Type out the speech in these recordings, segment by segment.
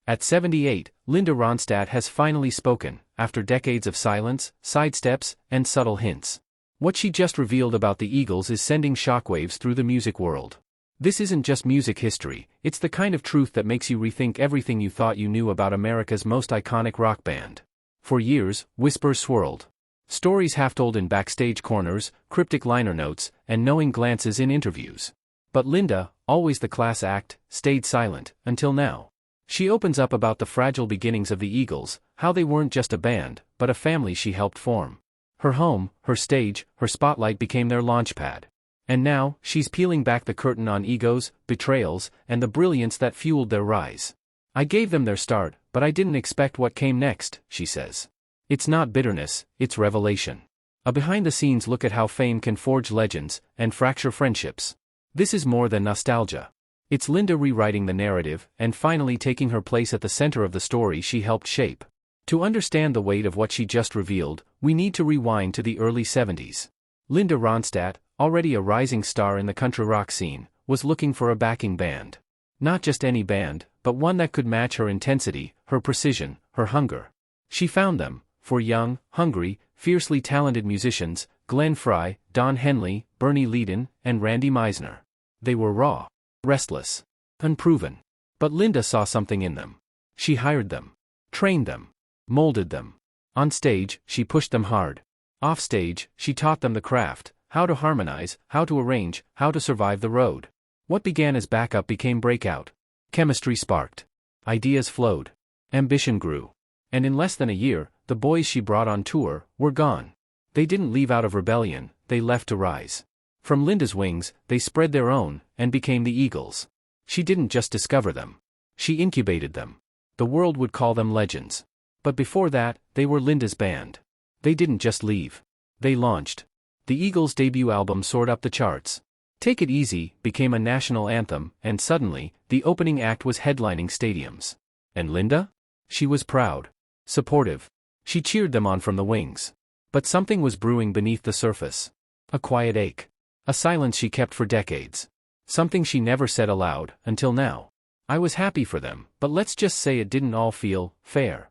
At 78, Linda Ronstadt has finally spoken, after decades of silence, sidesteps, and subtle hints. What she just revealed about the Eagles is sending shockwaves through the music world. This isn't just music history, it's the kind of truth that makes you rethink everything you thought you knew about America's most iconic rock band. For years, whispers swirled. Stories half-told in backstage corners, cryptic liner notes, and knowing glances in interviews. But Linda, always the class act, stayed silent, until now. She opens up about the fragile beginnings of the Eagles, how they weren't just a band, but a family she helped form. Her home, her stage, her spotlight became their launchpad. And now, she's peeling back the curtain on egos, betrayals, and the brilliance that fueled their rise. I gave them their start, but I didn't expect what came next, she says. It's not bitterness, it's revelation. A behind-the-scenes look at how fame can forge legends, and fracture friendships. This is more than nostalgia. It's Linda rewriting the narrative, and finally taking her place at the center of the story she helped shape. To understand the weight of what she just revealed, we need to rewind to the early 70s. Linda Ronstadt, already a rising star in the country rock scene, was looking for a backing band. Not just any band, but one that could match her intensity, her precision, her hunger. She found them, four young, hungry, fiercely talented musicians, Glenn Frey, Don Henley, Bernie Leadon, and Randy Meisner. They were raw, restless, unproven. But Linda saw something in them. She hired them, trained them, molded them. On stage, she pushed them hard. Off stage, she taught them the craft, how to harmonize, how to arrange, how to survive the road. What began as backup became breakout. Chemistry sparked. Ideas flowed. Ambition grew. And in less than a year, the boys she brought on tour were gone. They didn't leave out of rebellion, they left to rise. From Linda's wings, they spread their own, and became the Eagles. She didn't just discover them. She incubated them. The world would call them legends. But before that, they were Linda's band. They didn't just leave. They launched. The Eagles' debut album soared up the charts. Take It Easy became a national anthem, and suddenly, the opening act was headlining stadiums. And Linda? She was proud. Supportive. She cheered them on from the wings. But something was brewing beneath the surface. A quiet ache. A silence she kept for decades. Something she never said aloud, until now. I was happy for them, but let's just say it didn't all feel fair.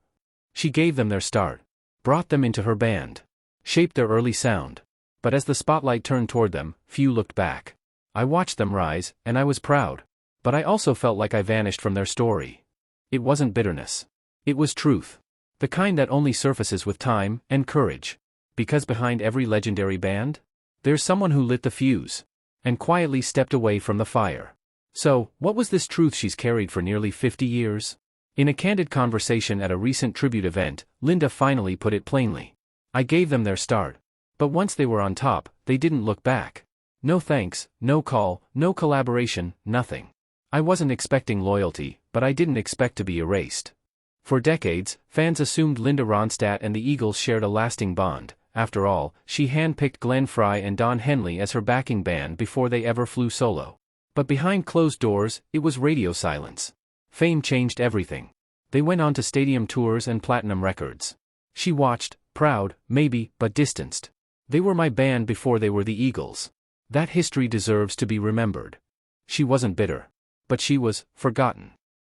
She gave them their start. Brought them into her band. Shaped their early sound. But as the spotlight turned toward them, few looked back. I watched them rise, and I was proud. But I also felt like I vanished from their story. It wasn't bitterness. It was truth. The kind that only surfaces with time and courage. Because behind every legendary band, there's someone who lit the fuse. And quietly stepped away from the fire. So, what was this truth she's carried for nearly 50 years? In a candid conversation at a recent tribute event, Linda finally put it plainly. I gave them their start. But once they were on top, they didn't look back. No thanks, no call, no collaboration, nothing. I wasn't expecting loyalty, but I didn't expect to be erased. For decades, fans assumed Linda Ronstadt and the Eagles shared a lasting bond. After all, she handpicked Glenn Frey and Don Henley as her backing band before they ever flew solo. But behind closed doors, it was radio silence. Fame changed everything. They went on to stadium tours and platinum records. She watched, proud, maybe, but distanced. They were my band before they were the Eagles. That history deserves to be remembered. She wasn't bitter. But she was forgotten.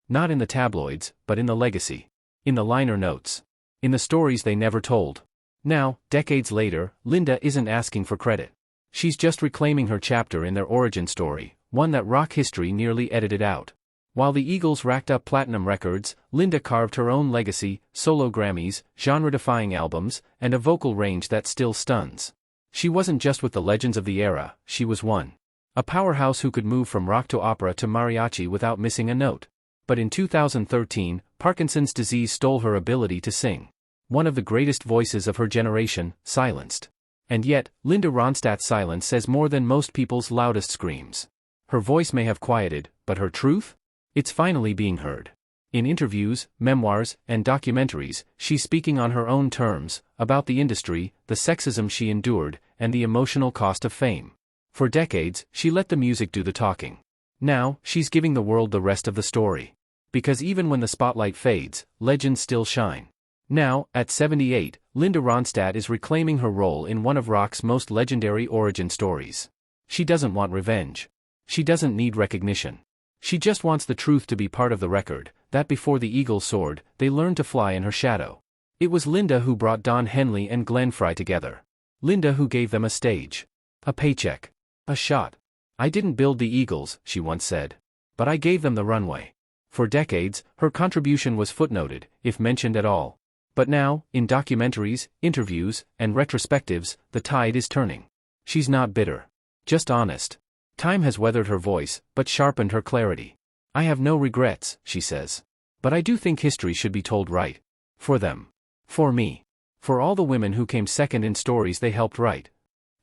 Not in the tabloids, but in the legacy. In the liner notes. In the stories they never told. Now, decades later, Linda isn't asking for credit. She's just reclaiming her chapter in their origin story, one that rock history nearly edited out. While the Eagles racked up platinum records, Linda carved her own legacy, solo Grammys, genre-defying albums, and a vocal range that still stuns. She wasn't just with the legends of the era, she was one. A powerhouse who could move from rock to opera to mariachi without missing a note. But in 2013, Parkinson's disease stole her ability to sing. One of the greatest voices of her generation, silenced. And yet, Linda Ronstadt's silence says more than most people's loudest screams. Her voice may have quieted, but her truth? It's finally being heard. In interviews, memoirs, and documentaries, she's speaking on her own terms, about the industry, the sexism she endured, and the emotional cost of fame. For decades, she let the music do the talking. Now, she's giving the world the rest of the story. Because even when the spotlight fades, legends still shine. Now, at 78, Linda Ronstadt is reclaiming her role in one of rock's most legendary origin stories. She doesn't want revenge. She doesn't need recognition. She just wants the truth to be part of the record, that before the eagle soared, they learned to fly in her shadow. It was Linda who brought Don Henley and Glenn Frey together. Linda who gave them a stage, a paycheck, a shot. "I didn't build the Eagles," she once said, "but I gave them the runway." For decades, her contribution was footnoted, if mentioned at all. But now, in documentaries, interviews, and retrospectives, the tide is turning. She's not bitter. Just honest. Time has weathered her voice, but sharpened her clarity. "I have no regrets," she says. "But I do think history should be told right. For them. For me. For all the women who came second in stories they helped write.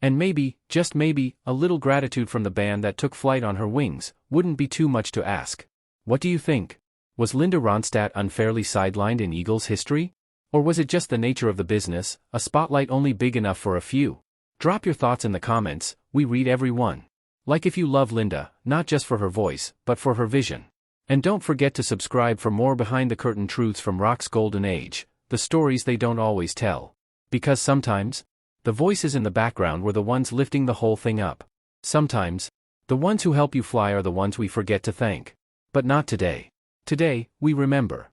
And maybe, just maybe, a little gratitude from the band that took flight on her wings wouldn't be too much to ask." What do you think? Was Linda Ronstadt unfairly sidelined in Eagles history? Or was it just the nature of the business, a spotlight only big enough for a few? Drop your thoughts in the comments, we read every one. Like if you love Linda, not just for her voice, but for her vision. And don't forget to subscribe for more behind-the-curtain truths from rock's golden age, the stories they don't always tell. Because sometimes, the voices in the background were the ones lifting the whole thing up. Sometimes, the ones who help you fly are the ones we forget to thank. But not today. Today, we remember.